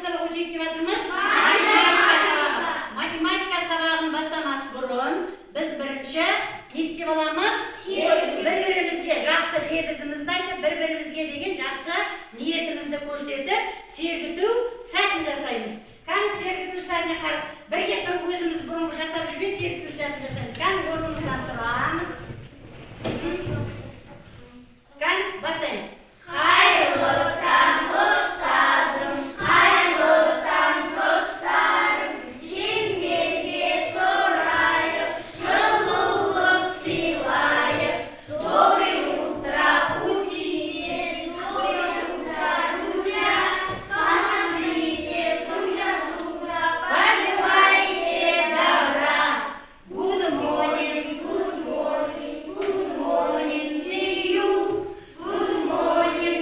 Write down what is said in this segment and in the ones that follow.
сабақ өтейік деп жатырмыз? Математика сабағын бастамас бұрын біз бірінші не істеп аламыз? Бір-бірімізге жақсы лебізімізді айтып, бір-бірімізге деген жақсы ниетімізді көрсетіп, сергіту сәтін жасаймыз. Қане сергіту сәтіне қарап, бірге тұрып өзіміз бұрынғы жасап жүрген сергіту сәтін жасаймыз. Қане орнымыздан тұрамыз. Қане бастаймыз. Қайырлы таң ұстазым, қайырлы таң достарым, шеңберге тұрайық, жылулық сыйлайық. Доброе утро, учитель, доброе утро, друзья, посмотрите друг на друга, пожелайте добра. Good morning, good morning, good morning to you. Good morning,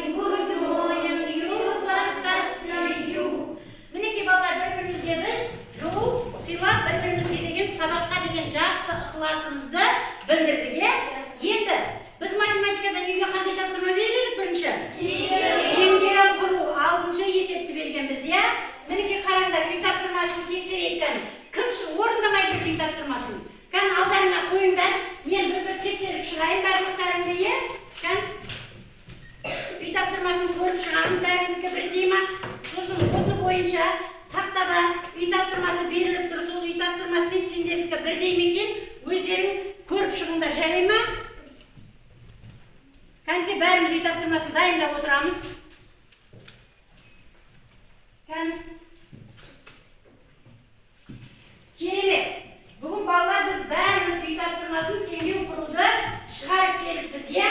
you класстас to you. Мінекей балалар, бір-бірімізге біз жылу сыйлап, бір-бірімізге деген сабаққа деген жақсы ықыласымызды білдірдік, е? Енді біз математикадан үйге қандай тапсырма бермедік бірінші? Теңдер құру, 6-шы есепті бергенбіз, е? Мінекей қараңдар, үй тапсырмасын тексерейік. Кім орындамай кетті үй тапсырмасын? Кән алдарына қойыңдар, мен бір-бір тексеріп шығайын барлықтарыңды, е? Кән үй тапсырмасын көріп шығамын, бәріңдікі бірдей ма? Сосын осы бойынша тақтада үй тапсырмасы беріліп тұр, сол үй тапсырмасы мен сендердікі бірдей ме екен? Өздерің көріп шығыңдар, жарай ма? Кәнекей бәріміз үй тапсырмасын дайындап отырамыз. Кән керемет. Бүгін балалар біз бәріміз үй тапсырмасын теңдеу құруды шығарып келіппіз, е?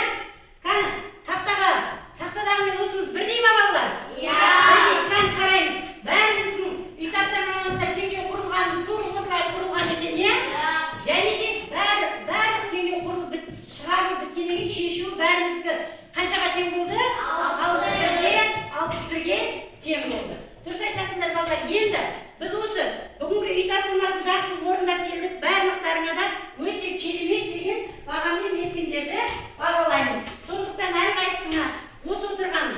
Кәні тақтадағы мен осымыз бірдей ма балалар? Бірдей. Кән қараймыз. Бәріміздің үй тапсырмамызда теңдеу құрылғанымыз тура осылай құрылған екен, е? Және де бәрі теңдеу құрылып шығарып біткеннен кейін шешу бәріміздікі қаншаға тең болды? 61-ге тең болды. Дұрыс айтасыңдар балалар. Енді біз осы бүгінгі үй тапсырмасын жақсы орындап келдік. Барлықтарыңа да өте керемет деген бағамен мен сендерді бағалаймын. Сондықтан әрқайсысына осы отырған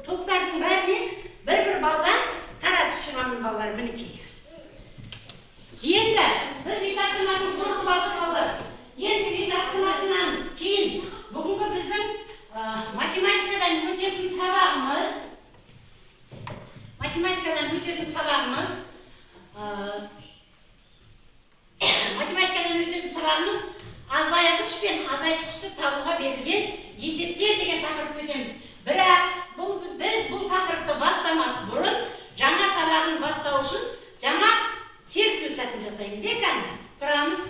топтардың бәріне бір-бір балдан таратып шығамын балалар, мінекей. Енді біз үй тапсырмасын құрып алдық балалар. Енді үй тапсырмасынан кейін бүгінгі біздің математикадан өтетін сабағымыз азайғыш пен азайтқышты табуға берілген есептер деген тақырыпты өтеміз. Бірақ біз бұл тақырыпты бастамас бұрын жаңа сабағын бастау үшін жаңа сергіту сәтін жасаймыз. Екәні тұрамыз.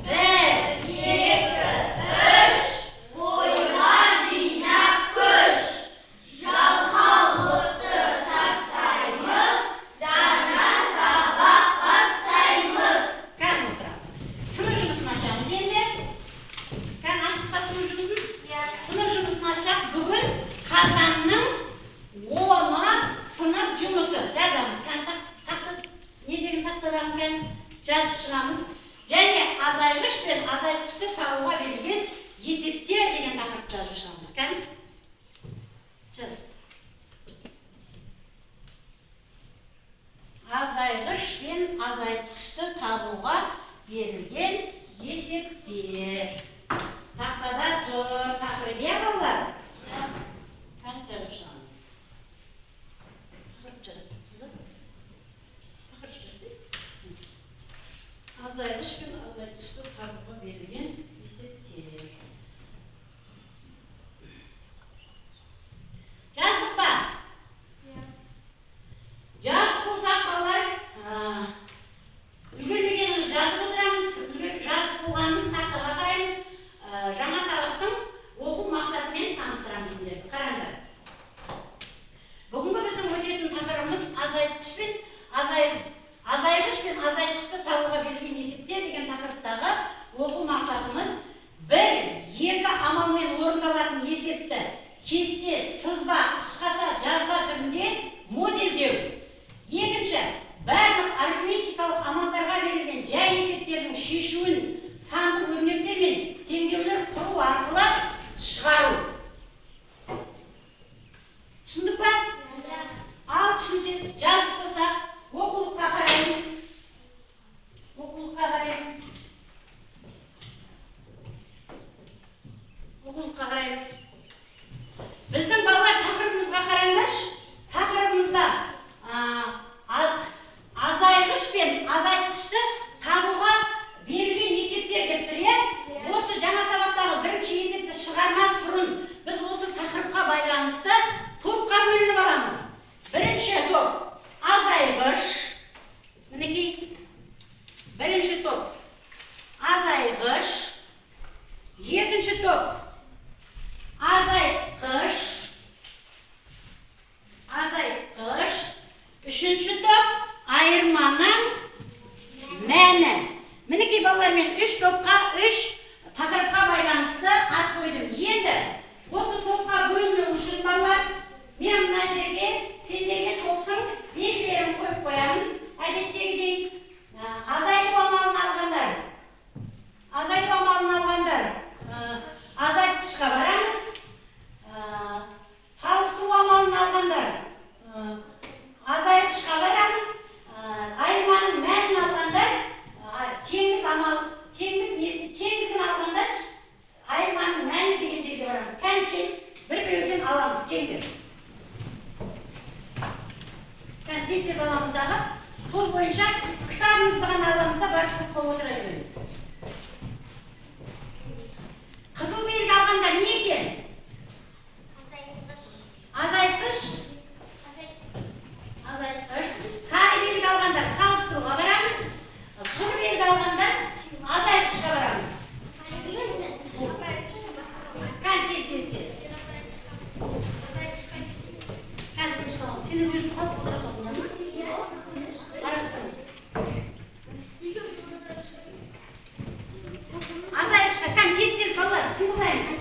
1, 2, 3, бойға жинап күш, жалқаулықты тастаймыз, жаңа сабақ бастаймыз. Кәні отырамыз. Сынып жұмысын ашамыз енді. Кәні аштық па сынып жұмысын? Сынып жұмысын ашақ. Бүгін қазанның Üçüncü top ayırmanın мәні. Мінекей балалар, мен 3 топқа 3 тақырыпқа байланысты ат қойдым. Енді осы топқа бөліну үшін балалар, мен мына жерге сендерге топтың белгілерін қойып қоямын. Әдеттегідей азайту амалын алғандар азайтқышқа барамыз. Салыстыру амалын алғандар азайтқышқа барамыз. Айырманың мәнін алғандар теңдігін алғандар айырманың мәні деген жерге барамыз. Кәнекей бір-біреуден аламыз, кеңдер. Тез-тез аламыздағы, сол бойынша кітабымызды ғана аламызда барып тоққа отыра береміз. Қызыл белгі алғандар не екен? Азайтқыш. Сары белгі алғандар салыстыруға барамыз. Сұр белгі алғандар азайтқышқа барамыз. Тез. Сені өзің қалып отырасың ма? Азайтқышқа, тез балалар, қимылдаймыз.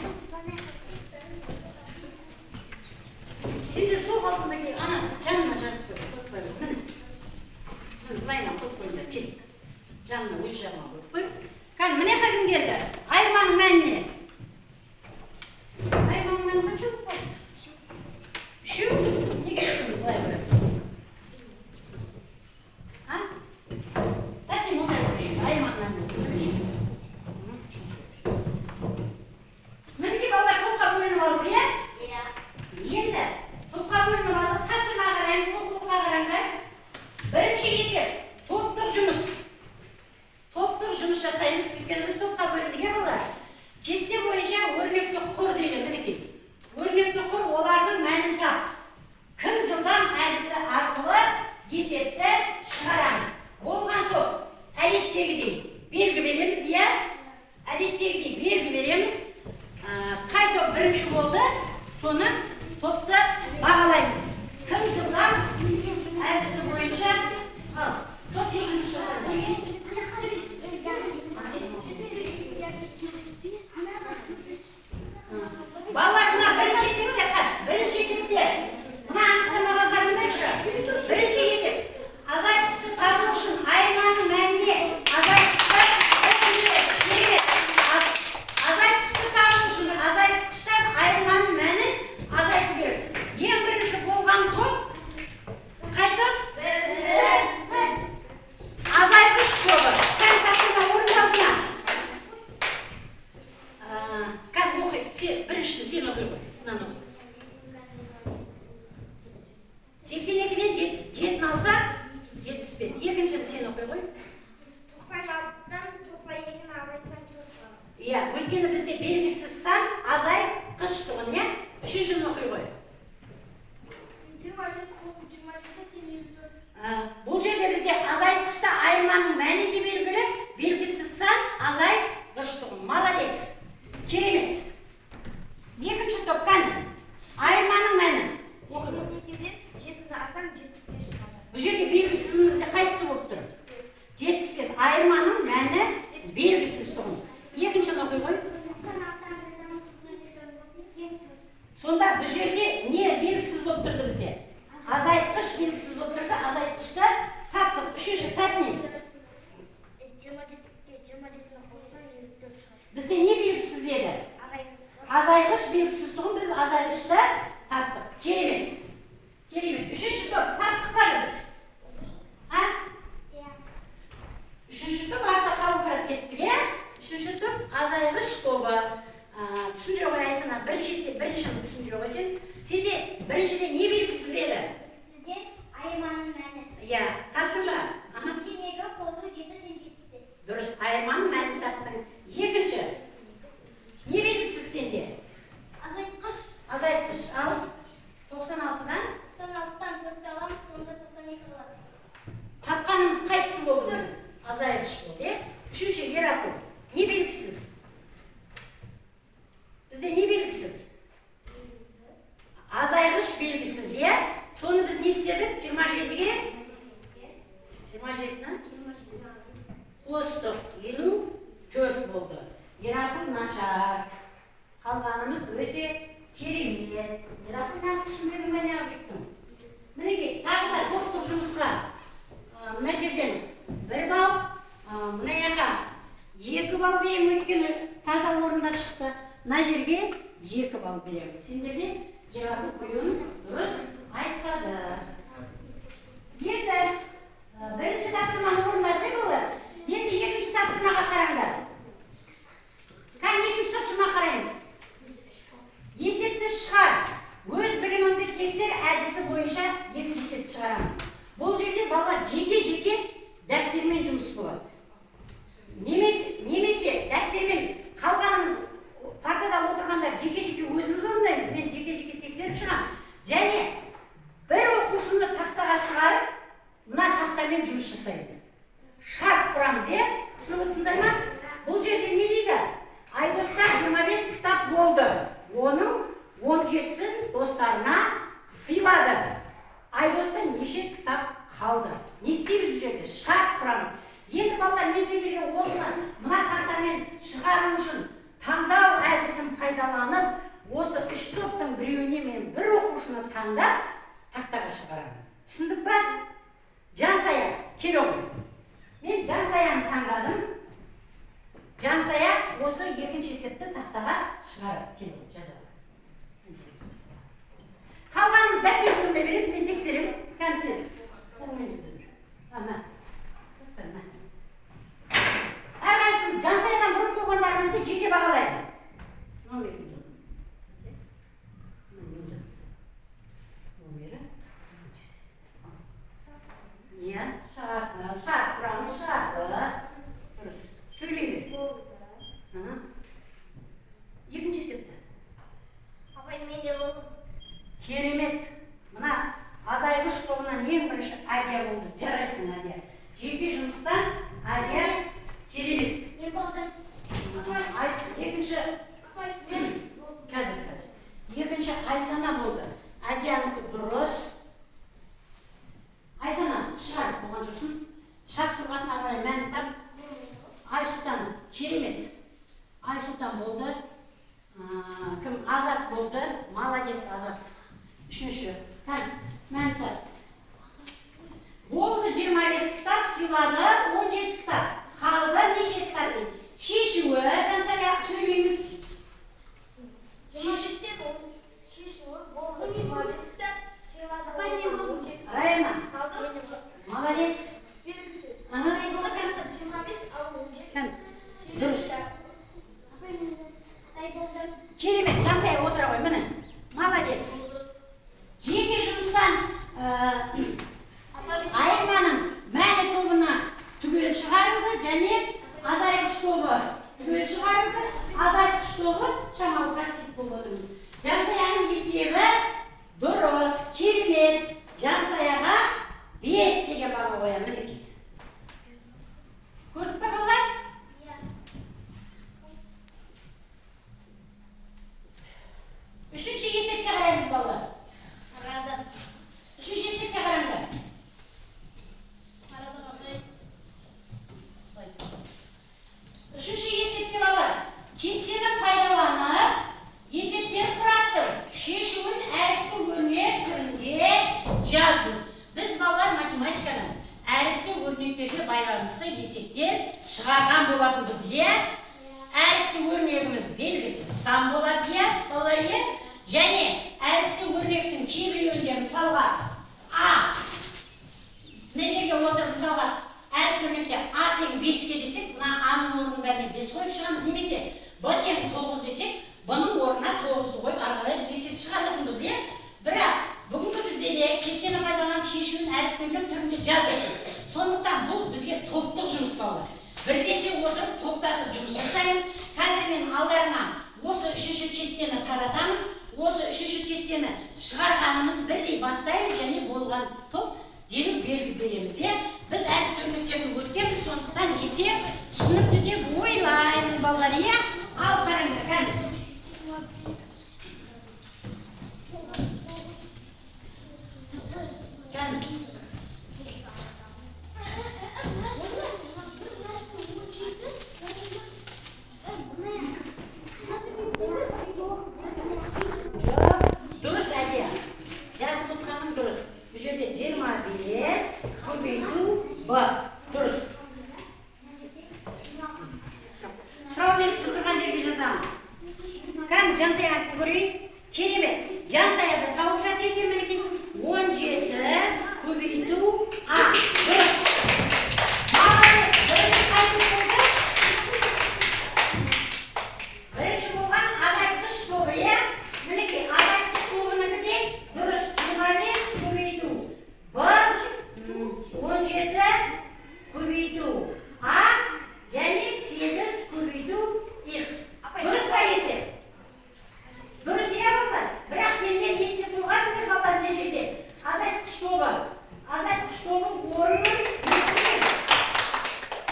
Сендер сол қалпында кел, ана жанына жазып қой, қойып қой. Міне, былайынан қойып қойыңдар, кел. Жанына өз жағына қойып қой. Міне қайым келді, айырманың мәніне. Айырманың мәні қанша болып қалды? 3. Неге үшіміз былай қоямыз? Тәсен ондай қойшы, айырманың мәніне. Мінекей балалар топқа бөлініп алды, иә? Енді топқа бөлініп алдық, тапсырма қараймыз, оқулыққа қараңдар. Бірінші есеп, топтық жұмыс. Топтық жұмыс жасаймыз, өйткені біз топқа бөліндік, иә балалар? Кесте бойынша өрнекті құр дейді, мінекей. Өрнекті құр олардың мәнін тап. Кім жылдам әдісі арқылы есепті шығарамыз. Болған топ әдеттегідей белгі береміз, иә? Әдеттегідей белгі береміз. Қай топ бірінші болды, соны топты бағалаймыз. Кім жылдам әдісі бойынша топтық жұмыс жасаймыз. Балалар, мына бірінші есепте мына анықтамаға қараңдаршы. Бірінші есеп. Азайтқышты табу үшін айырманың мәніне азайтқышты табу үшін азайтқыштан айырманың мәнін азайту керек. Ең бірінші болған топ қай топ? Азайтқыш тобы. Тастына орындалдыңа. Оқи, біріншісін сен оқи қой. Мынаны оқи. 82-ден 7-ін алса 75. Екіншіні сен оқи қой. 96-дан 92-ні азайтсам 4 болады. Иә, өйткені бізде белгісіз сан азайтқыш тұғын, иә? Үшіншіні оқи қой. 27 қосып 27-тен 54. Бұл жерде бізде азайтқышта айырманың мәні де белгілі, белгісіз сан азайтқыш тұғын. Молодец. Керемет. Екінші топ қане? Айырманың мәні. 82-ден 7-ні алсаң 75 шығады. Бұл жерде белгісізімізде қайсысы болып тұр? 75. Айырманың мәні белгісіз тұғын. Екіншіні оқи қой. Сонда бұл жерде не белгісіз болып тұрды бізде? Азайтқыш белгісіз болып тұрды. Азайтқышты таптық. Үшінші тәсінен. 27-ні қоссаң 54 шығады. Бізде не белгісіз еді? Азайғыш белгісіз тұғын, біз азайғышты таптық. Керемет. Үшінші топ таптық па біз? Үшінші топ артта қалыңқырап кеттік, е? Үшінші топ азайғыш тобы. Түсіндіре қой Айсана, біріншіні түсіндіре қой сен. Сенде біріншіде не белгісіз еді? Бізде айырманың мәні. Иә, таптың ба? 82 қосу 7-ден 75. Дұрыс, айырманың мәнін таптың. Екінші, не белгісіз сенде? Азайтқыш ал. 96-дан 96-дан 4-ті аламыз, сонда 92 болады. Тапқанымыз қайсысы болды біздің? Азайтқыш болды, е? Үшінші, Ерасыл, не белгісіз? Бізде не белгісіз? Азайғыш белгісіз, е? Соны біз не істедік? 27-ге 27-ні қостық, 54 болды. Ерасыл нашар. Қалғанымыз өте керемет. Ерасыл неғып түсіндірдің бе неғып жеттің? Мінеке, тағы да топтық жұмысқа мына жерден 1 балл, мына яқа 2 балл берем, өйткені таза орындап шықты. Мына жерге 2 балл берем. Сендерде Ерасыл құйын дұрыс айтпады. Енді бірінші тапсырманы орындады ме болар? Енді екінші тапсырмаға қараңдар. Екінші тапсырмаға қараймыз. Есепті шығар. Өз біліміңді тексер әдісі бойынша екінші есепті шығарамыз. Бұл жерде балалар жеке-жеке дәптермен жұмыс болады. Немесе дәптермен қалғанымыз партада отырғандар жеке-жеке өзіміз орындаймыз. Мен жеке-жеке тексеріп шығам. Және бір оқушыны тақтаға шығарып, мына тақтамен жұмыс жасаймыз. Шарт құрамыз, түсініп отырсыңдар ма? Бұл жерде не дейді? Айдостар 25 кітап болды. Оның 17-сін достарына сыйлады. Айдоста неше кітап қалды? Не істейміз бұл жерде? Шарт құрамыз. Енді балалар не себебі осыны мына тақтамен шығару үшін таңдау әдісін пайдаланып, осы 3 топтың біреуіне мен бір оқушыны таңдап тақтаға шығарамын. Түсіндік па? Жансая, кел оғыр. Мен Жансаяны таңдадым. Жансая осы екінші есепті тақтаға шығарады. Кел оғыр, жазады. Қалғанымыз дәптер түрінде береміз, мен тексерем. Кән тез. Қолмен жазады. Ана. Әрқайсымыз Жансаядан бұрын болғандарымызды жеке бағалайды. Шарт құрамыз шарты. Дұрыс. Сөйлей бер. Екінші есепті. Апай, менде болды. Керемет. Мына азайғыш тобынан ең бірінші Адия болды. Жарайсың, Адия. Жеке жұмыстан Адия керемет. Не болды? Екінші қазір. Екінші Айсана болды. Адияныкі дұрыс. Айсана, шығарып болған жоқсын. Шарт тұрғасына қарай мән тап. Айсұлтан керемет. Айсұлтан болды. Кім? Азат болды. Молодец, Азат. Үшінші. Мән тап. Болды 25 кітап, сыйлады 17 кітап. Қалды неше кітап? Шешуі, Жансая сөйлейміз. Шешуі болды 25 кітап, сыйлады. Райана. Молодец. Дұрыс. Керемет, Жансая отыра ғой, міне. Молодец. Жеке жұмыстан айырманың мәні тобына түгел шығарылды, және азайғыш тобы түгел шығарылды, азайғыш тобы шамалы қасиет болып отырмыз. Жансаяның есебі дұрыс, керемет. Жансаяға 5 деген баға қоямын, мінеке. Көрдік па балалар? Үшінші есепке қараймыз балалар. Үшінші есепке қараңдар. Үшінші есепте балалар. Кестені пайдаланып, есептер құрастыр. Шешуін әріпті өрнек түрінде жазды. Біз балалар математикадан әріпті өрнектерге байланысты есептер шығарған болатын бізде. Әріпті өрнегіміз белгісі сан болады, балалар. Және әріпті өрнектің кейбіреуінде мысалға А. Мына жерге отыр мысалға әріпті өрнекте А тең 5-ке десек, мына А-ның орнының бәріне 5 қойып шығамыз. Немесе Б тең 9 десек, Б-ның орнына 9-ды қойып, арқалай біз есеп шығаратынбыз. Бірақ бүгінгі бізде де кестені пайдаланып шешуін әріпті өрнек түрінде жаздық. Сондықтан бұл бізге топтық жұмыс балалар. Бірлесе отырып топтасып жұмыс жасаймыз. Қазір мен алдарына осы үшінші кестені таратамын. Осы үшінші кестені шығарғанымыз бірдей бастаймыз, және болған топ делік белгі береміз. Біз әріпті өрнектерді өткенбіз, сондықтан есеп түсінікті деп ойлаймын балалар. Ал қараңдар, қазір. дұрыс. Бұл жерде 25 көбейту b. Дұрыс. Сұрау белгісі тұрған жерге жазамыз. Кәні жансаяны көрейін. Керемет. Жансаяды тауып жатыр екен мінекей. 17 көбейту a. Дұрыс. Молодец. Бірінші қайтып болды. Бірінші болған азайтқыш тобы, е? Мінекей, азайтқыш тобының де дұрыс. 25 көбейту b, 17 көбейту a және 8 көбейту x. Дұрыс па есеп? Дұрыс е балалар. Бірақ сендер естіп тұрғансыңдар балалар мына жерде. Азайтқыш тобы. Азайтқыш тобы орнын естіген.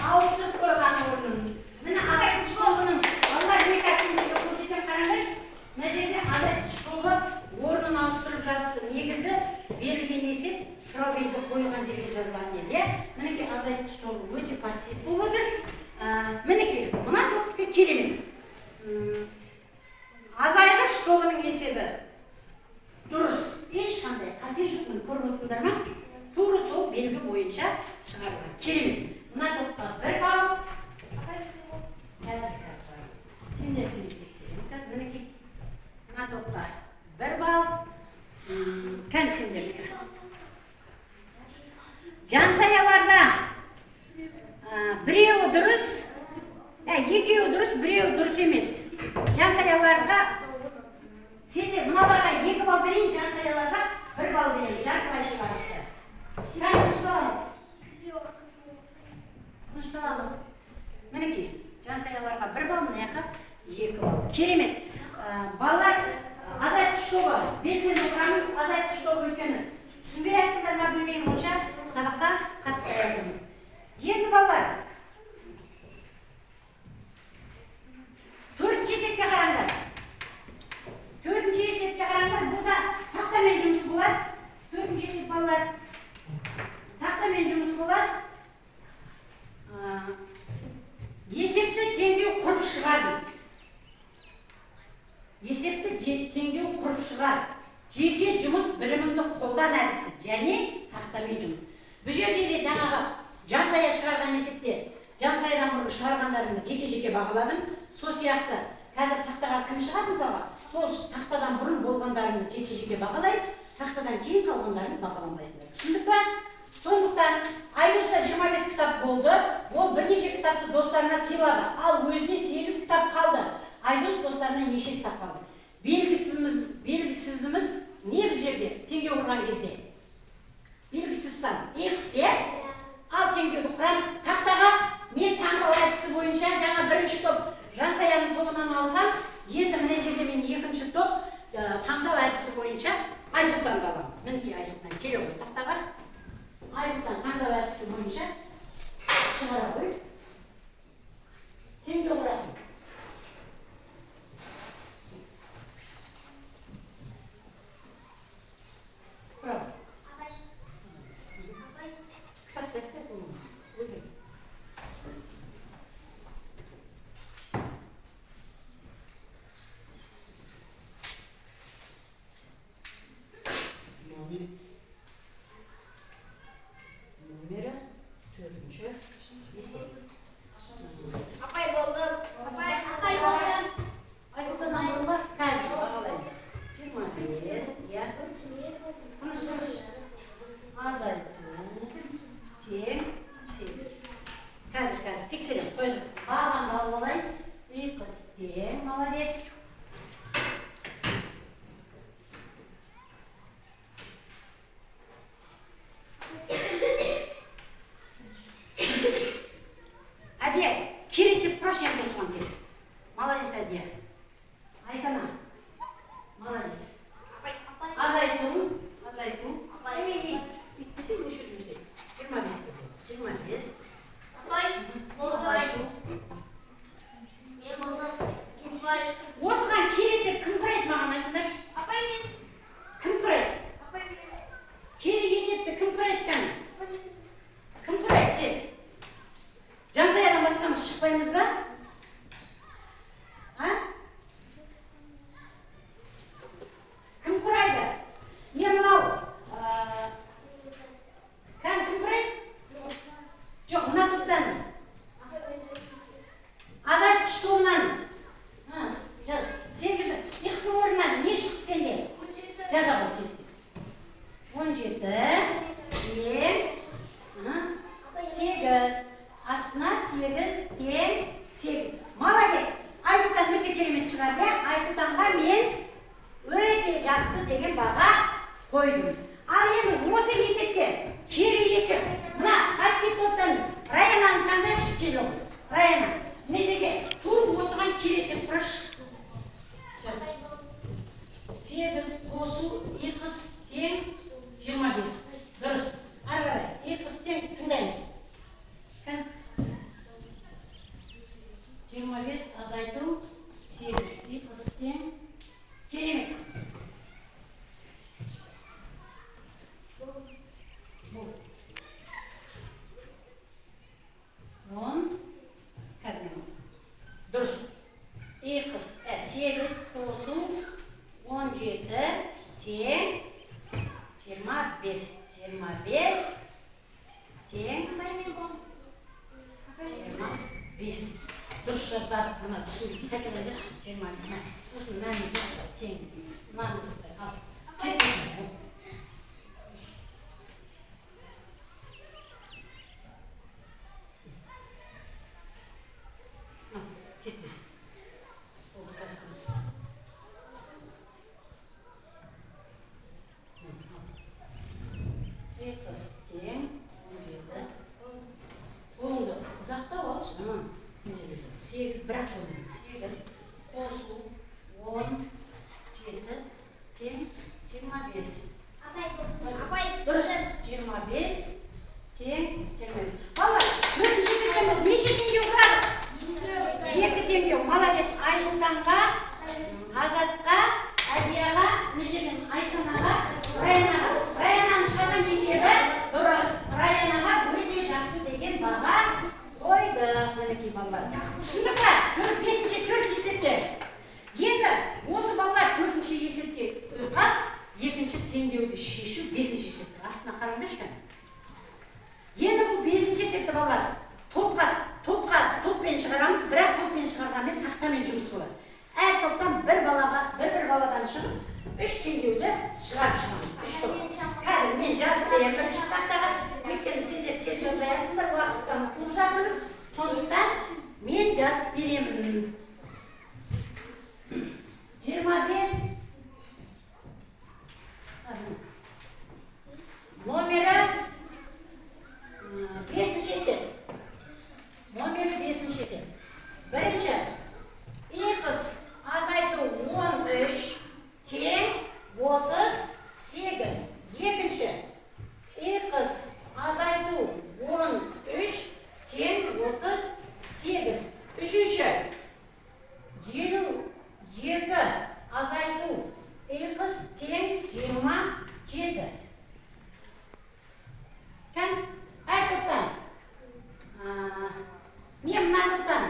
Ауыстырып қойған орнын. Міне азайтқыш тобының балалар не кәсімдегі көрсетіп қараңдар. Мына жерде азайтқыш тобы орнын ауыстырып жазды. Негізі берілген есеп сұрау белгі қойылған жерге жазылған еді. Мінекей азайтқыш тобы өте пассив болып отыр. Мінекей мына топқа керемет. Азайғыш тобының есебі дұрыс. Ешқандай қате жоқпын көріп отырсыңдар ма? Тура сол белгі бойынша шығарылған. Керемет. Мына топқа 1 балл. Қазір. Сендер тексеремін. Қазір мінекей. Мына топқа 1 балл. Кән сендердікі. Жансаяларда біреуі дұрыс, екеуі дұрыс, біреуі дұрыс емес. Жансаяларға сендер мыналарға 2 балл берейін, жансаяларға 1 балл берейін. Жартылай шығарыпты. Кәне тынышталамыз. Тынышталамыз. Мінекей, жансаяларға 1 балл, мынаяққа 2 балл. Керемет. Балалар азайтқыш тобы. Белсенді тұрамыз, азайтқыш тобы өйткені. Түсінбей айтсыздар ма білмеймін онша сабаққа қатыспай жатырмыз. Енді балалар, 4-ші есепке қараңдар. 4-ші есепке қараңдар. Бұл да тақтамен жұмыс болады. 4-ші есеп балалар. Тақтамен жұмыс болады. Есепті теңдеу құрып шығар дейді. Есепті теңдеу құрып шығар. Жеке жұмыс біліміңді қолдан әдісі және тақтамен жұмыс. Бұл жерде де жаңағы жансая шығарған есепте жансаядан бұрын шығарғандарымды жеке-жеке бағаладым. Сол сияқты қазір тақтаға кім шығады мысалға? Сол тақтадан бұрын болғандарымды жеке-жеке бағалайып, тақтадан кейін қалғандарымды бағаланбайсыңдар. Түсіндік па? Сондықтан Айдоста 25 кітап болды. Ол бірнеше кітапты достарына сыйлады. Ал өзіне 8 кітап қалды. Айдос достарына неше кітап қалды? Белгісізіміз не біз жерде? Теңге құрған кезде. Белгісіз сан. X, ал теңгеуді құрамыз. Тақтаға мен таңдау әдісі бойынша жаңа бірінші топ жансаяның тобынан алсам, енді міне жерде мен екінші топ таңдау әдісі бойынша Айсұлтанды аламын. Мінекей Айсұлтан келе ғой тақтаға. Айсұлтан таңдау әдісі бойынша шығара ғой. Теңге құрасын. Құрап. Кітап берсе бұл. Номері 4-ші есеп. 17 тең 8. Астына 8 тең 8. Молодец. Айсұлтан өте керемет шығарды. Айсұлтанға мен өте жақсы деген баға қойдым. Ал енді осы есепте кері есеп. Мына қасиет топтан Раянаны таңдайықшы келі. Раяна, нешеге? Тур осыған кері есеп құраш. 8 қосу 2 тең 25. Дұрыс. Ары қарай 2 тең тыңдаймыз. 25 азайту 8. 2 тең керемет. Дұрыс. 8 қосу 17 тең 25. 25 тең 25. Дұрыс жазбадық. Мына түсіндік. Қайтадан жаш. 20. Осының мәні тең. Мынаны ал. Тез. Тез. Oldu kasım. Bir kız teң 17. Oldu. Uzakta ol. 8 bırak onu. 8 қосу 17 тең 25. Дұрыс. 25 тең 25. Балалар, төртінші секеміз неше теңге құрады? 2 теңге. Молодец. Айсұлтанға, Азатқа, Адияға, нешеден Айсанаға, Раянаға. Раянаның шығарған есебі дұрыс. Раянаға өте жақсы деген баға қойдық. Мінекей балалар. Түсіндік па? 4 есепте. Енді осы балалар 4 есепте ұйқас, 2 теңдеуді шешу 5 есепте. Астына қараңдаршы. Енді бұл 5 есепте балалар. Топпен шығарамыз, бірақ топпен шығарғанмен тақтамен жұмыс болады. Әр топтан бір баладан шығып, 3 теңдеуді шығарып шығамыз. 3 топ. Қазір мен жазып беремін бірінші тақтаға. Өйткені сендер тез жазбай жатсыңдар, уақыттан ұтылып жатырмыз. Сондықтан мен жазып беремін. 25 номері 5 есеп. Номері 5 есеп. Бірінші, 2 азайту 13 тең 38. Екінші, 2 азайту 13 тең 38. Үшінші, 52 азайту 2 тең 27. Кән, әр топтан. Мен мына топтан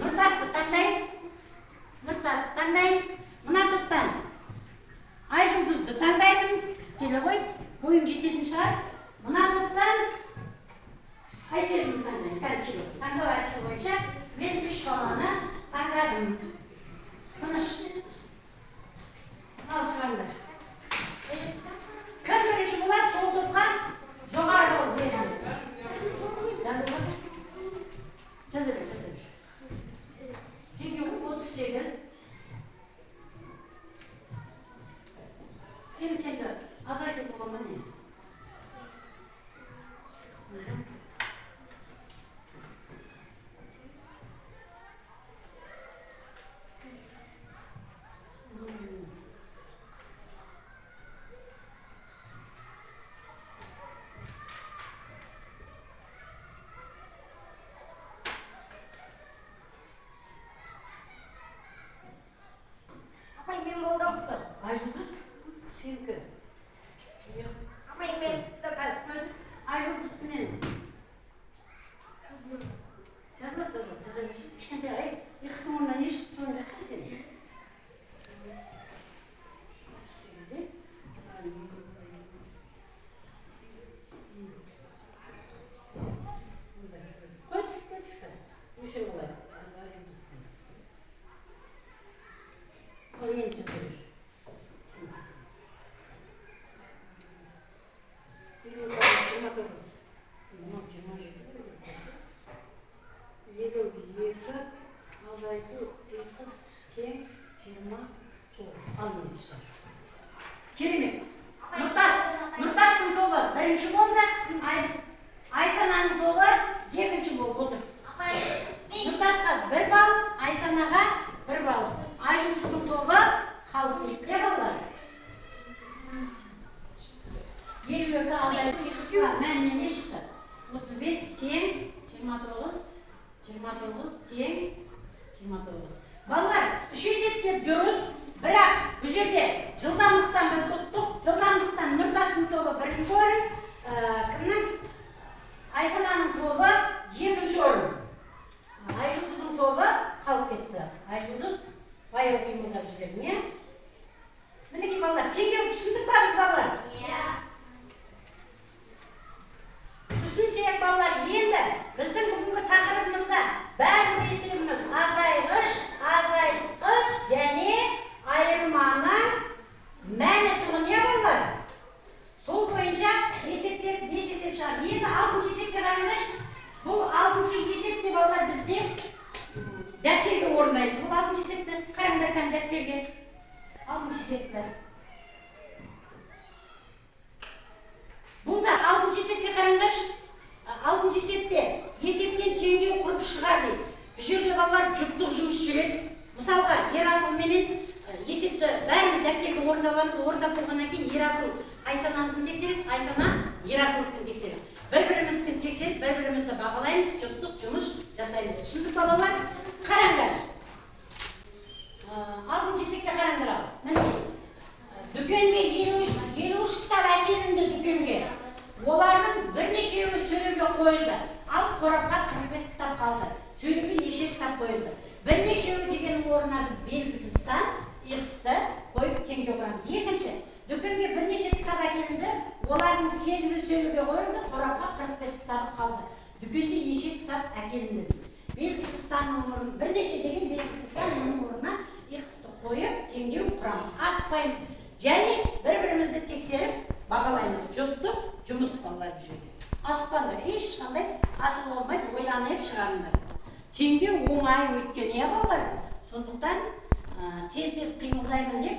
Нұртасты таңдайын. Мына топтан Айжұлдызды таңдаймын. Келе ғой, бойым жететін шығар. Мына топтан Айсезімді таңдайын. Кән келе. Таңдау әдісі бойынша мен 3 баланы таңдадым. Тыныш. Ал шығаңдар. Кім бірінші болады, сол топқа жоғары болып безіңді. Жазы бер. Теңге 38. Сен кенді азайту болғанма не? Айжұлдыз, сенікі. Айжұлдыз мен. Жазылады. Кішкентай ұйқысының орнына не үшін соңында қай сен? birinchi bo'ldi. Aysana'nın тобы екінші болып отыр. Нұртасқа 1 балл, Айсанаға 1 балл. Айжұлдыздың тобы қалды 2 баллар. 52 азайту қысқа мәніне не шықты? 35 тең 29 тең 29. Балалар, үш есепте дұрыс, бірақ бұл жерде жылдамдықтан біз ұттық. Жылдамдықтан Нұртастың тобы 1-ші орын, кімнің? Айсананың тобы 2-ші орын. Айжұлдыздың тобы қалып кетті. Айжұлдыз баяу қимылдап жүрген, не? Мінекей балалар, теңгеріп түсіндік па біз балалар? Түсінсек балалар, енді біздің бүгінгі тақырыбымызда бәрін есебіміз азайғыш, азайтқыш және айырманың мәні тұғы не балалар? Сол бойынша есептер 5 есеп шығар. Енді 6-шы есепке қараңдаршы. Бұл 6-шы есепте балалар бізде дәптерге орындаймыз. Бұл 6-шы есепті қараңдар кән дәптерге. 6-шы есепті. Бұл да 6-шы есепке қараңдаршы. 6-шы есепте есептен теңдеу құрып шығар дейді. Бұл жерде балалар жұптық жұмыс жүреді. Мысалға, Ерасыл менен есепті бәріміз дәптерге орындап аламыз. Орындап болғаннан кейін Ерасыл Айсананыкін тексереді, Айсана Ерасылдікін тексереді. Бір-біріміздікін тексеріп, бір-бірімізді бағалаймыз, жұптық жұмыс жасаймыз. Түсіндік па балалар? Қараңдар. 6-шы есепке қараңдар ал. Мінекей. Дүкенге 53 кітап әкелінді дүкенге. Олардың бірнешеуі сөйлеуге қойылды. Ал қорапқа 45 кітап қалды. Сөйлеуге неше кітап қойылды. Бірнешеуі деген орнына біз белгісіз сан, X-ті қойып теңге қоямыз. Екінші, дүкенге бірнеше кітап әкелінді. Олардың 8-і сөйлеуге қойылды. Қорапқа 45 кітап қалды. Дүкенде неше кітап әкелінді. Белгісіз санның орнына, бірнеше деген белгісіз санның орнына X-ті қойып теңдеу құрамыз. Асықпаймыз. Және бір-бірімізді тексеріп бағалаймыз. Жұптық жұмыс балалар жүреді. Асықпаңдар, ешқандай асық болмайды, ойланып шығарыңдар. Теңдеу оңай өткен, е балалар? Сондықтан тез-тез қимылдаймын деп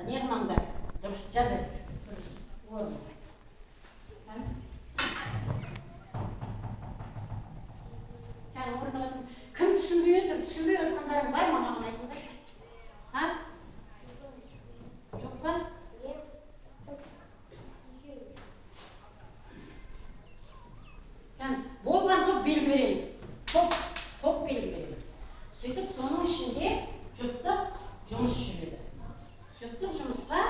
не қылмаңдар. Дұрыс жазады. Дұрыс. Орын. Кім түсінбей отыр? Түсінбей отқандарың бар ма? Маған айтыңдаршы. Жоқ па? Болған топ белгі береміз. Топ белгі береміз. Сөйтіп, соның ішінде жұптық жұмыс жүреді. Жұптық жұмысқа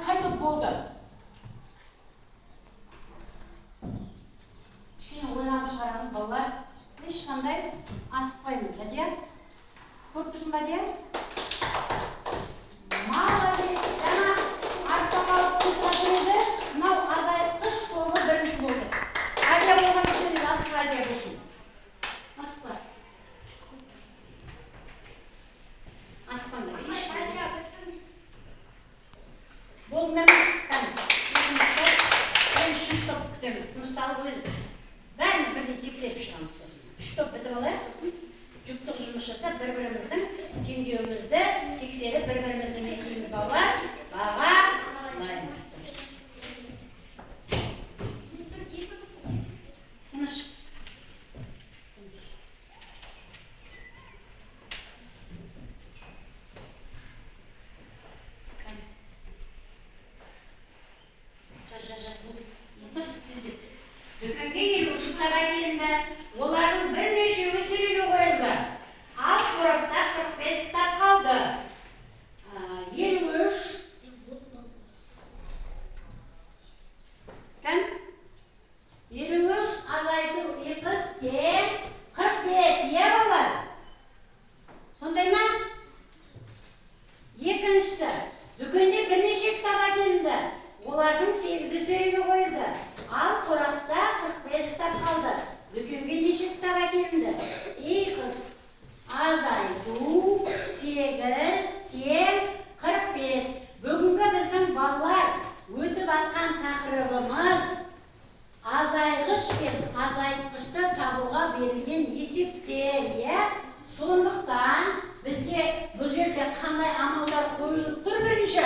қайтып болды. Кішкене ойланып шығарамыз балалар. Ешқандай асықпаймыз, Бәдия. Көріп тұрсың, Бәдия? Молодец. Жаңа артта қалып тұрған еді. Мынау азайтқыш тобы бірінші болды. Бәдия болған кезде асық Бәдия болсын. Асықпа. bir-birimizдің теңдеуімізді тексеріп, бір-бірімізді естиміз балалар. Баға лаймыз. Тыныш. Дүкенге келу шыққаға келінді, олардың бірнешеуі сөйлеуге қойылды. Ал қорапта 45 кітап қалды. 53 азайту 2 тең 45, е балар? Сондай ма? Екіншісі, дүкенде бірнеше кітап әкелінді. Олардың 8-і сөйлеуге қойылды. Ал қорапта 45 кітап қалды. Дүкенге неше кітап әкелінді? Қыз, азайту 8 тең 45. Бүгінгі біздің балалар өтіп атқан тақырыбымыз азайғыш пен азайтқышты табуға берілген есептер. Сондықтан бізге бұл жерде қандай амалдар қойылып тұр бірінші?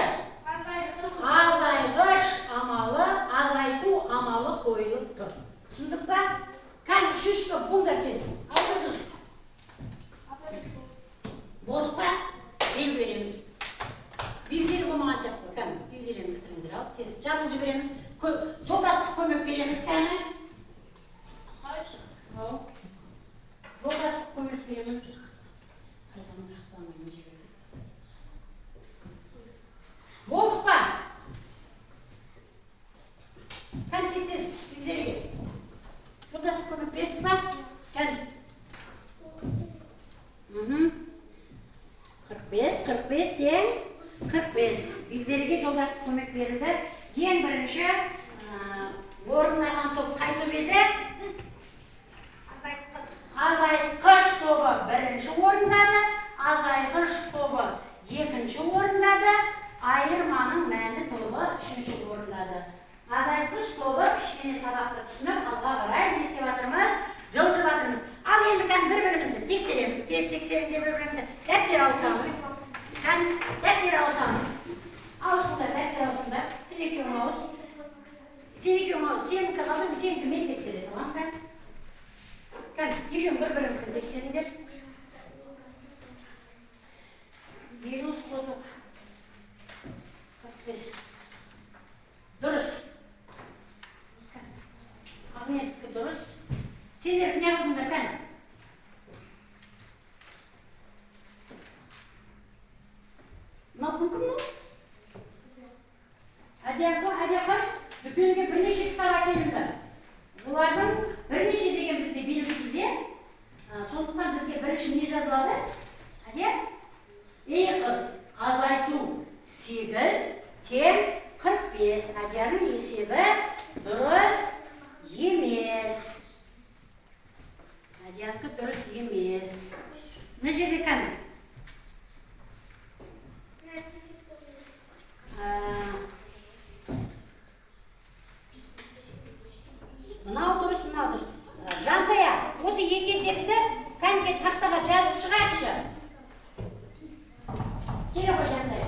Азайғыш амалы, азайту амалы қойылып тұр. Түсіндік па? Кән үшінші бұндар тез. Алдырдыз. Болдық па? Бел береміз. Бевзелі болмаған сияқты. Кән, бевзелені бітіріңдер алып, тез. Жабыл жібереміз. Жолдастық көмек береміз, кәні. Жолдастық көмек береміз. Болдық па? Кән тез-тез, бевзеліге. Жолдастық көмек бердік па? Кән. 45 тең 45. Бевзеліге жолдастық көмек берілді. Ең бірінші орындаған топ қай топ еді? Азайтқыш тобы бірінші орындады, азайғыш тобы екінші орындады, айырманың мәні тобы үшінші орындады. Азайтқыш тобы кішкене сабақты түсініп, алға қарай не істеп жатырмыз? Жылжып жатырмыз. Ал енді бір-бірімізді тексереміз, тез тексеріңдер бір-бірімізді. Дәптер аусамыз. Дәптер аусамыз. Аусыңдар, дәптер аусыңдар. Сен екеуің ауыз. Сенікі қалдың, сенікі мен тексере салам, кән. Кән, екеуің бір-бірімізді тексеріңдер. 53 қосып 45. Дұрыс. Ахметікі дұрыс. Сендер не қылдыңдар, кән? Мынау кім? Әдияқыш, дүкенге бірнеше кітап әкелінді. Олардың бірнеше деген бізде белгісіз, сондықтан бізге бірінші не жазылады? Қыз, азайту 8 тең 45. Әдияның есебі дұрыс емес. Әдияқы дұрыс емес. Не жерде кәні? Мынау дұрыс. Жансая, осы екі есепті кәнге тақтаға жазып шығаршы. Келе ғой Жансая.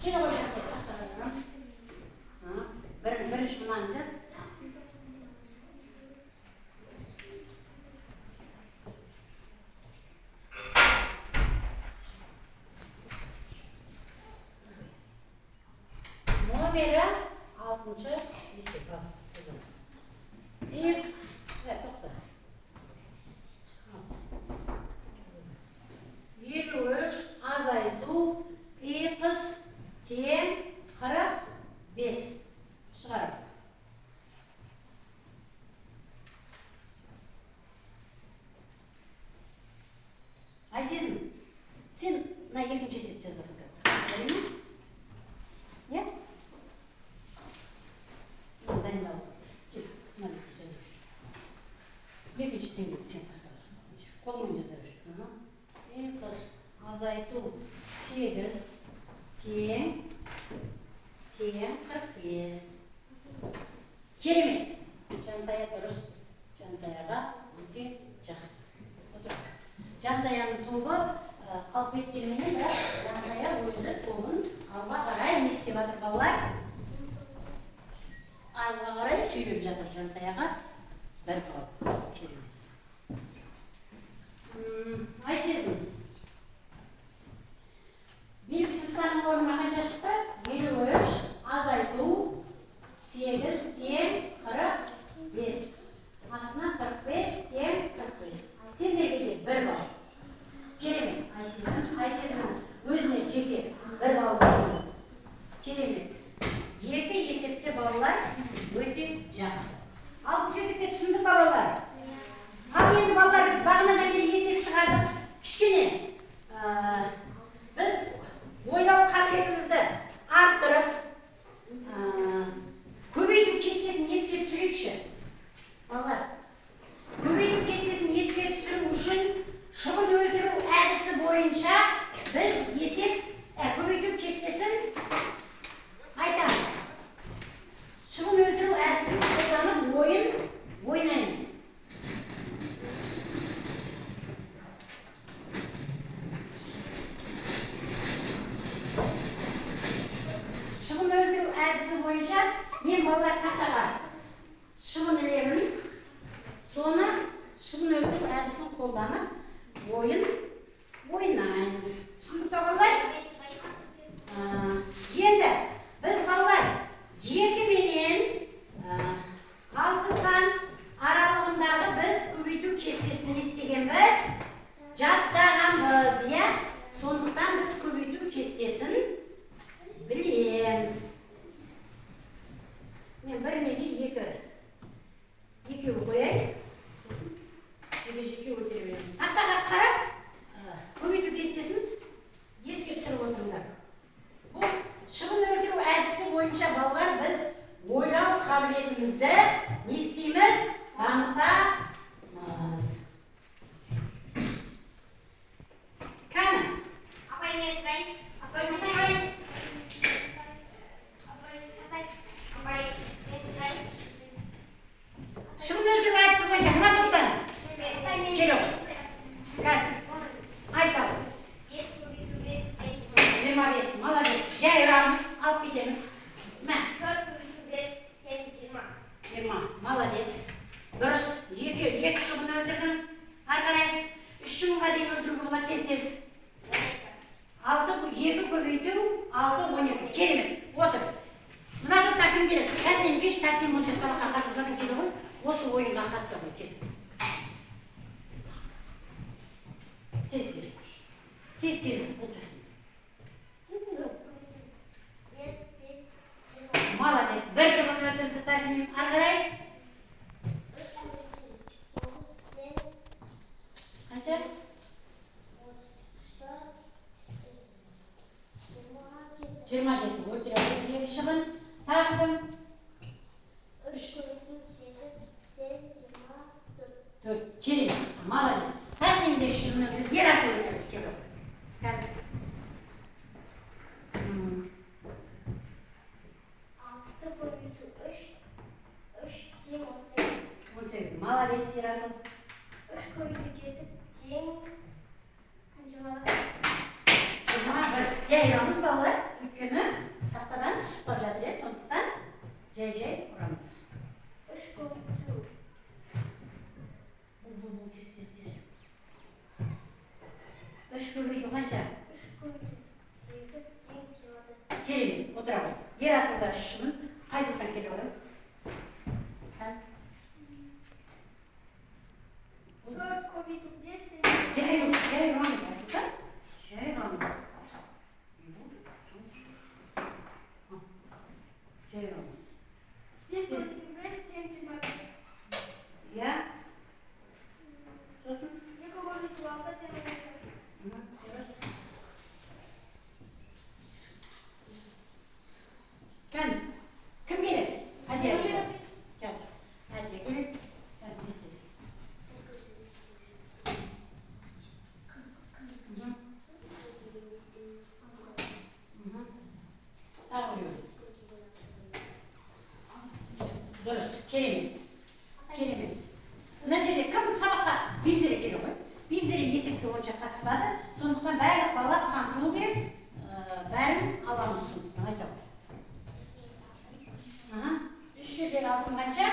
Келе ғой Жансая, тақтаға. Бірінші мұнаны жаз. Номері 6-шы есеп. Тоқта. 53 азайту 2 тең 45. Шығарып. Айсезім, сен на екінші есеп жазасың қазір. Не? Дайындал. Екінші теңдік сен қолыңмен жаза бер. Қыз азайту 8 тең 45. Керемет. Жансая дұрыс. Жансаяға астына 45 тең 45. Сендерге де 1 балл. Керемет, Айсезім өзіне жеке 1 балл береді. Керемет. Екі есепте балалар өте жақсы. 6 есепте түсіндік па балалар? Ал енді балалар біз бағанадан бері есеп шығардық. Кішкене біз ойлау қабілетімізді арттырып, көбейту кестесін еске түсірейікші. Балалар, көбейту кестесін еске түсіру үшін шығын өлтіру әдісі бойынша біз көбейту кестесін айтамыз. Шығын өлтіру әдісін қолданып ойнаймыз. Шығын өлтіру әдісі бойынша мен балалар тақтаға шығын ілемін, соны шығын өлтіру әдісін қолданып ойнаймыз. Түсіндік па балалар? Енді біз балалар 2 менен 6 сан аралығындағы біз көбейту кестесін естігенбіз, жаттағанбыз, иә? Сондықтан біз көбейту кестесін білеміз. Мен біріне де екеуі қояйын. Жеке өлтіре береміз. Тақтаға қарап, көбейту кестесін еске түсіріп отырыңдар. Бұл шығын өлтіру әдісі бойынша балалар біз ойлау қабілетімізді не істейміз? Дамытамыз. Қане? Шығын өлтіру әдісі бойынша мына топтан келу. Қазір. Айталы. 25. Молодец. Жай ұрамыз. Алып кетеміз. Мә. 20. Молодец. Дұрыс. 2 шығын өлтірдім. Арқарай. 3 шығынға дейін өлтіруге болады тез-тез. 2 көбейту. 6, 12. Керемет. Отыр. Мына топта кім келеді? Тәсінем кеш, тәсінем онша сабаққа қатыспадан келді ғой. Осы ойынға қатыса ғой келді. Тез-тез отырсын. Молодец. 1 шығын өлтірді тәсінем. Арқарай. Қанша? 27. Өлтірді. 2 шығын. Тағы кім? 4. Керемет. Молодец. Тәсінемде шығын өлтірді. Ерасы өлтірді. Келу. Кәді. 18. Молодец, Ерасыл. 3 көбейту 7 тең 21. Жай ұрамыз балалар. Өйткені тақтадан түсіп бап жатыр, сондықтан жай ұрамыз. 3 көбейту. Бұл тез. 3 көбейту қанша? 3 көбейту 8 тең 24. Керемет, отыра ғой. Ерасылда 3 шығын. Айсұлтан келе ғой. 4 көбейту 5 тең. Жай ұрамыз, Айсұлтан. Жай ұрамыз. Жай ұрамыз. 5 көбейту 5 тең 25. Иә? Сосын? 2 көбейту 6 тең 12. Кім келеді? Әдия келеді. Әдия келеді. Тез. Дұрыс, керемет. Мына жерде кім сабаққа Бибзере келе ғой? Бибзере есепке онша қатыспады. Сондықтан барлық балалар қамтылу керек. Бәрін аламыз сондықтан айтамын. 3 жердегі алтын қанша?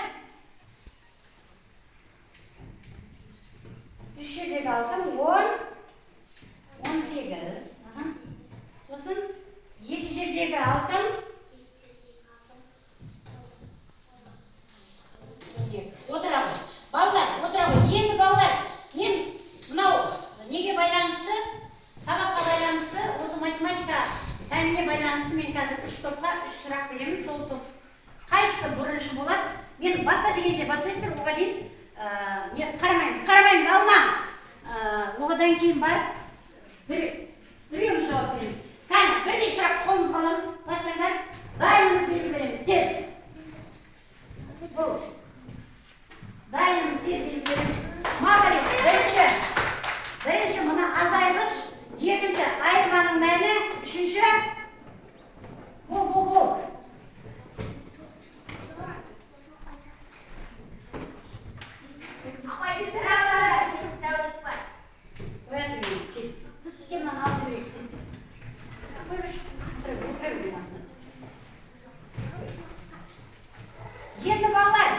3 жердегі алтын 18. Сосын 2 жердегі алтын отыра ғой. қарамаймыз, алма. Одан кейін бар, біреуіміз жауап береміз. Кәне, бірдей сұрақ қолымызға аламыз, бастаңдар. Дайынымыз белгі береміз, тез. Дайынымыз тез белгі береміз. Молодец, бірінші мына азайғыш, екінші айырманың мәні, үшінші бол. Енді балалар,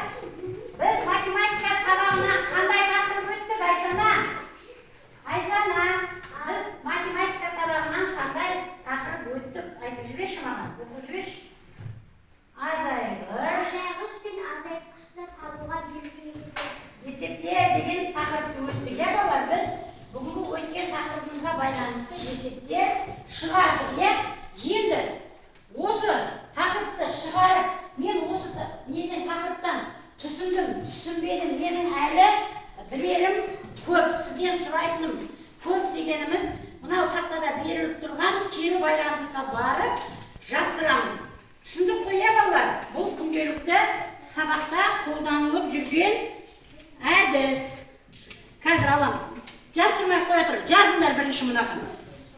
біз математика сабағына қандай тақырып өттік, Айсана? Біз математика сабағынан қандай тақырып өттік? Айтып жүреші маған, оқып жүреші. Азайғыш пен азайтқышты табуға берілген есептер деген тақырыпты өттік. Балалар, біз бүгінгі өткен тақырыбымызға байланысты есептер шығардық. Енді осы тақырыпты шығарып, мен осы неден тақырыптан түсінбедім, менің әлі білерім көп, сізден сұрайтыным көп дегеніміз, мынау тақтада беріліп тұрған кері байланысқа барып жапсырамыз. Түсіндік қой, балалар? Бұл күнделікті сабақта қолданылып жүрген әдіс. Қазір алам. Жапсырмай қоя тұр. Жазыңдар бірінші мынаған.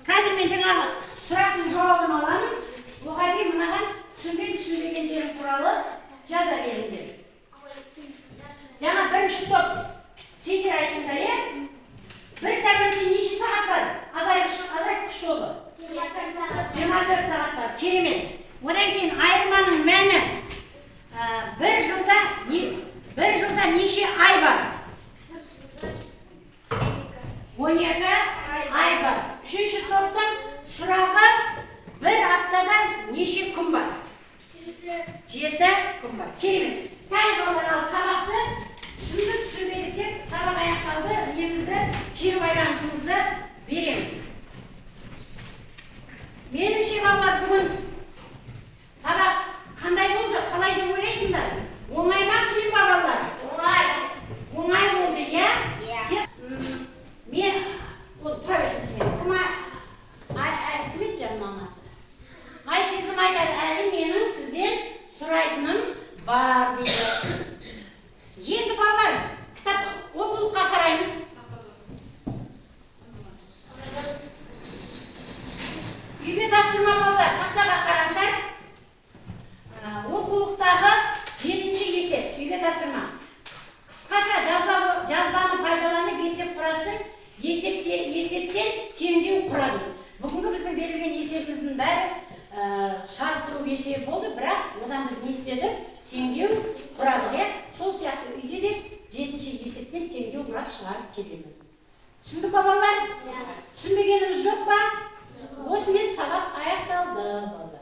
Қазір мен жаңағы сұрақтың жауабын аламын. Оған дейін мынаған түсінбегендерім туралы жаза беріңдер. Жаңа бірінші топ. Сендер айтыңдар, бір тәулікте неше сағат бар? Азайтқыш тобы. 24 сағат бар. Керемет. Одан кейін айырманың мәні. Бір жылда неше ай бар? 12 ай бар. Үшінші топтың сұрағы бір аптада неше күн бар? 7 күн бар. Керемет. Кәне балалар, ал сабақты түсінбедік, сабақ аяқталды, немізді, кері байланысымызды береміз. Меніңше балалар, бүгін сабақ қандай болды, қалай деп ойлайсыңдар? Оңай ма, қиын ба балалар? Оңай болды, Мен, тұра берсін мен. Кім еді жаным ана? Айсезім айтады, әлі менің сізден сұрайтыным бар дейді. Енді балалар, кітап оқулыққа қараймыз. Үйге тапсырма балалар, тақтаға қараңдар. Оқулықтағы 7-ші есеп, үйге тапсырма. Қысқаша жазбаны пайдаланып есеп құрастыр. Есептен теңдеу құрады. Бүгінгі біздің берілген есебіміздің бәрі шарттыру есебі болды, бірақ одан біз не істедік? Теңдеу құрадық. Сол сияқты үйде де 7-ші есептен теңдеу құрап шығарып келеміз. Түсіндік ба балалар? Түсінбегеніміз жоқ па? Осымен сабақ аяқталды.